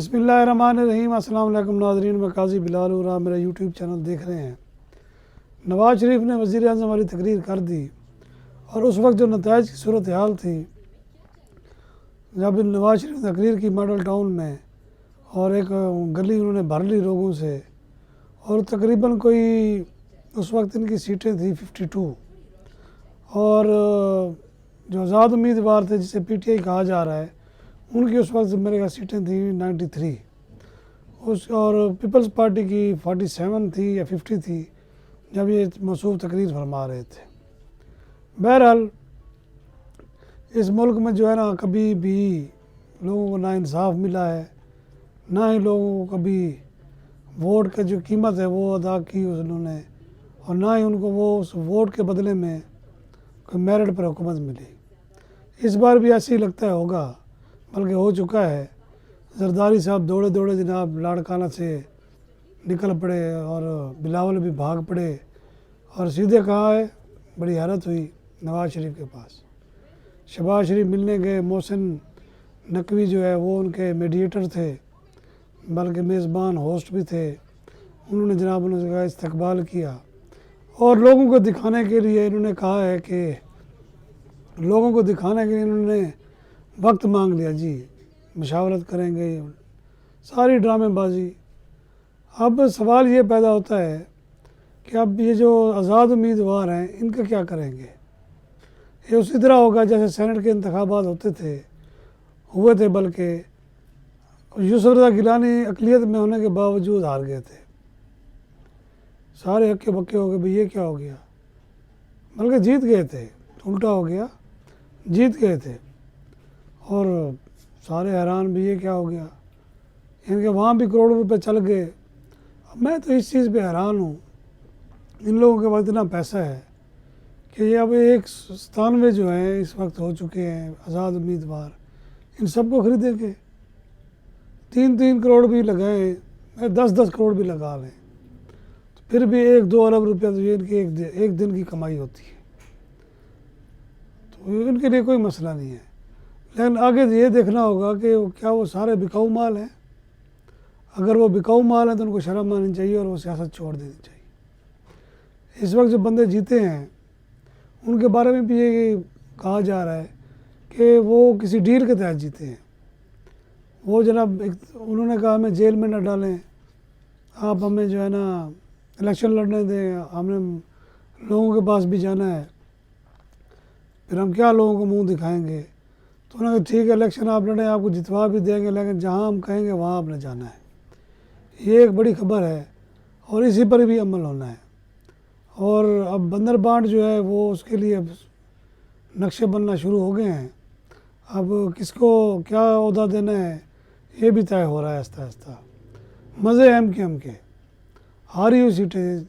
بسم اللہ الرحمن الرحیم۔ السلام علیکم ناظرین، میں قاضی بلال اور آپ میرا یوٹیوب چینل دیکھ رہے ہیں۔ نواز شریف نے وزیر اعظم والی تقریر کر دی اور اس وقت جو نتائج کی صورتحال تھی، جب نواز شریف نے تقریر کی ماڈل ٹاؤن میں اور ایک گلی انہوں نے بھر لی لوگوں سے، اور تقریباً کوئی اس وقت ان کی سیٹیں تھیں 52، اور جو آزاد امیدوار تھے جسے پی ٹی آئی کہا جا رہا ہے، ان کی اس وقت میرے خیال سیٹیں تھیں 93، اور پیپلز پارٹی کی 47 تھی یا 50 تھی جب یہ موصوف تقریر فرما رہے تھے۔ بہرحال اس ملک میں جو ہے نا، کبھی بھی لوگوں کو نا انصاف ملا ہے، نہ ہی لوگوں کو کبھی ووٹ کا جو قیمت ہے وہ ادا کی انہوں نے، اور نہ ہی ان کو وہ اس ووٹ کے بدلے میں کوئی میرٹ پر حکومت ملی۔ اس بار بھی ایسے ہی لگتا ہے ہوگا، بلکہ ہو چکا ہے۔ زرداری صاحب دوڑے دوڑے جناب لاڑکانہ سے نکل پڑے اور بلاول بھی بھاگ پڑے، اور سیدھے کہاں ہے، بڑی حیرت ہوئی نواز شریف کے پاس۔ شہباز شریف ملنے گئے، محسن نقوی جو ہے وہ ان کے میڈیٹر تھے، بلکہ میزبان ہوسٹ بھی تھے۔ انہوں نے جناب ان کا استقبال کیا، اور لوگوں کو دکھانے کے لیے انہوں نے کہا ہے کہ انہوں نے وقت مانگ لیا، جی مشاورت کریں گے، ساری ڈرامے بازی۔ اب سوال یہ پیدا ہوتا ہے کہ اب یہ جو آزاد امیدوار ہیں ان کا کیا کریں گے؟ یہ اسی طرح ہوگا جیسے سینٹ کے انتخابات ہوئے تھے، بلکہ یوسف رضا گیلانی اقلیت میں ہونے کے باوجود ہار گئے تھے۔ سارے ہکے بکے ہو گئے، بھئی یہ کیا ہو گیا، بلکہ جیت گئے تھے، الٹا ہو گیا، جیت گئے تھے، اور سارے حیران بھی یہ کیا ہو گیا، ان کے وہاں بھی کروڑوں روپے چل گئے۔ میں تو اس چیز پہ حیران ہوں، ان لوگوں کے پاس اتنا پیسہ ہے کہ یہ اب 197 جو ہیں اس وقت ہو چکے ہیں آزاد امیدوار، ان سب کو خریدیں گے۔ 3 کروڑ بھی لگائیں، 10 کروڑ بھی لگا لیں، تو پھر بھی 1-2 ارب روپیہ تو یہ ان کی ایک دن کی کمائی ہوتی ہے، تو ان کے لیے کوئی مسئلہ نہیں ہے۔ لیکن آگے یہ دیکھنا ہوگا کہ کیا وہ سارے بکاؤ مال ہیں۔ اگر وہ بکاؤ مال ہیں تو ان کو شرم آنی چاہیے اور وہ سیاست چھوڑ دینی چاہیے۔ اس وقت جو بندے جیتے ہیں ان کے بارے میں بھی یہ کہا جا رہا ہے کہ وہ کسی ڈیل کے تحت جیتے ہیں۔ وہ جناب انہوں نے کہا ہمیں جیل میں نہ ڈالیں، آپ ہمیں جو ہے نا الیکشن لڑنے دیں، ہم نے لوگوں کے پاس بھی جانا ہے، پھر ہم کیا لوگوں کو منہ دکھائیں گے۔ تو انہوں نے کہا ٹھیک ہے، الیکشن آپ لڑیں، آپ کو جتوا بھی دیں گے، لیکن جہاں ہم کہیں گے وہاں آپ نے جانا ہے۔ یہ ایک بڑی خبر ہے، اور اسی پر بھی عمل ہونا ہے۔ اور اب بندر بانٹ جو ہے وہ اس کے لیے اب نقشے بننا شروع ہو گئے ہیں۔ اب کس کو کیا عہدہ دینا ہے یہ بھی طے ہو رہا ہے آہستہ آہستہ۔ مزے ایم کے ہاری ہوئی سیٹیں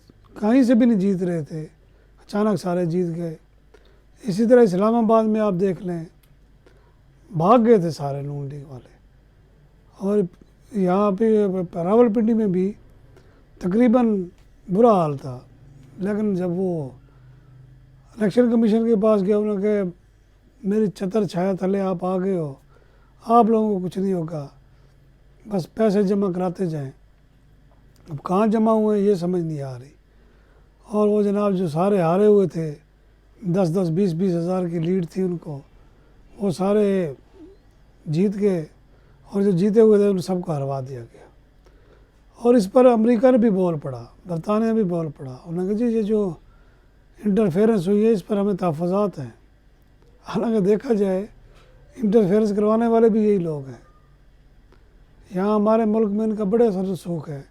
کہیں سے بھی نہیں جیت رہے تھے، اچانک سارے جیت گئے۔ اسی طرح اسلام آباد میں آپ دیکھ لیں، بھاگ گئے تھے سارے نون لیگ والے، اور یہاں پہ راول پنڈی میں بھی تقریباً برا حال تھا، لیکن جب وہ الیکشن کمیشن کے پاس گیا، انہوں نے کہا میری چھتر چھایا تھلے آپ آ گئے ہو، آپ لوگوں کو کچھ نہیں ہوگا، بس پیسے جمع کراتے جائیں۔ اب کہاں جمع ہوئے یہ سمجھ نہیں آ رہی، اور وہ جناب جو سارے ہارے ہوئے تھے، 10 20 ہزار کی لیڈ تھی ان کو، وہ سارے جیت گئے، اور جو جیتے ہوئے تھے ان سب کو ہروا دیا گیا۔ اور اس پر امریکہ نے بھی بول پڑا، برطانیہ بھی بول پڑا، انہوں نے کہا جی یہ جو انٹرفیئرنس ہوئی ہے اس پر ہمیں تحفظات ہیں۔ حالانکہ دیکھا جائے انٹرفیئرنس کروانے والے بھی یہی لوگ ہیں۔ یہاں ہمارے ملک میں ان کا بڑے اثر رسوخ ہے،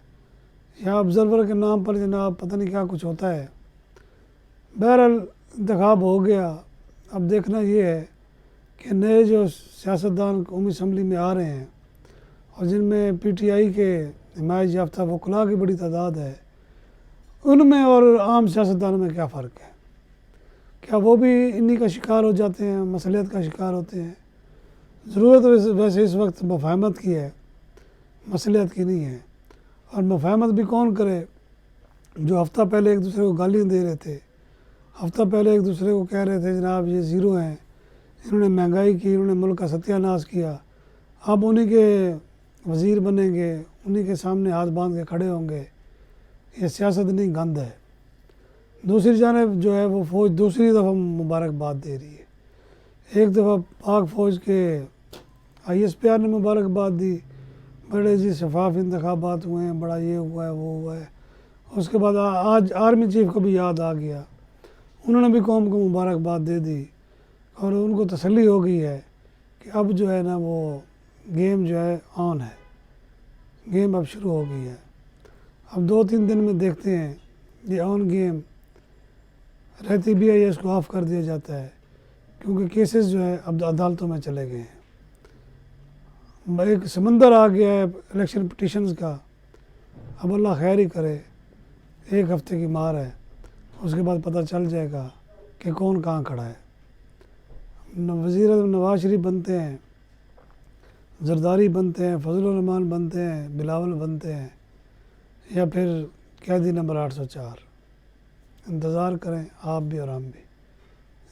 یہاں آبزرور کے نام پر جناب پتہ نہیں کیا کچھ ہوتا ہے۔ بہرحال انتخاب ہو گیا، اب دیکھنا یہ ہے کہ نئے جو سیاستدان قومی اسمبلی میں آ رہے ہیں، اور جن میں پی ٹی آئی کے حمایت یافتہ وکلاء کی بڑی تعداد ہے، ان میں اور عام سیاستدانوں میں کیا فرق ہے؟ کیا وہ بھی انہی کا شکار ہو جاتے ہیں، مصلیت کا شکار ہوتے ہیں؟ ضرورت ویسے اس وقت مفاہمت کی ہے، مصلیت کی نہیں ہے۔ اور مفاہمت بھی کون کرے؟ جو ہفتہ پہلے ایک دوسرے کو گالیاں دے رہے تھے، ہفتہ پہلے ایک دوسرے کو کہہ رہے تھے جناب یہ زیرو ہیں، انہوں نے مہنگائی کی، انہوں نے ملک کا ستیہ ناش کیا، اب انہی کے وزیر بنیں گے انہی کے سامنے ہاتھ باندھ کے کھڑے ہوں گے. یہ سیاست نہیں، گند ہے. دوسری جانب جو ہے وہ فوج دوسری دفعہ مبارکباد دے رہی ہے. ایک دفعہ پاک فوج کے ISPR نے مبارکباد دی، بڑے جی شفاف انتخابات ہوئے ہیں، بڑا یہ ہوا ہے وہ ہوا ہے. اس کے بعد آج آرمی چیف کو بھی یاد آ گیا، انہوں نے بھی قوم کو مبارکباد دے دی اور ان کو تسلی ہو گئی ہے کہ اب جو ہے نا وہ گیم جو ہے آن ہے، گیم اب شروع ہو گئی ہے. اب 2-3 دن میں دیکھتے ہیں یہ آن گیم رہتی بھی ہے یا اس کو آف کر دیا جاتا ہے، کیونکہ کیسز جو ہے اب عدالتوں میں چلے گئے ہیں. ایک سمندر آ گیا ہے الیکشن پٹیشنز کا. اب اللہ خیر ہی کرے، 1 ہفتے کی مار ہے، اس کے بعد پتہ چل جائے گا کہ کون کہاں کھڑا ہے. وزیر اعظم نواز شریف بنتے ہیں، زرداری بنتے ہیں، فضل الرحمان بنتے ہیں، بلاول بنتے ہیں، یا پھر قیدی نمبر 804. انتظار کریں آپ بھی اور ہم بھی.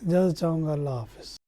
اجازت چاہوں گا. اللہ حافظ.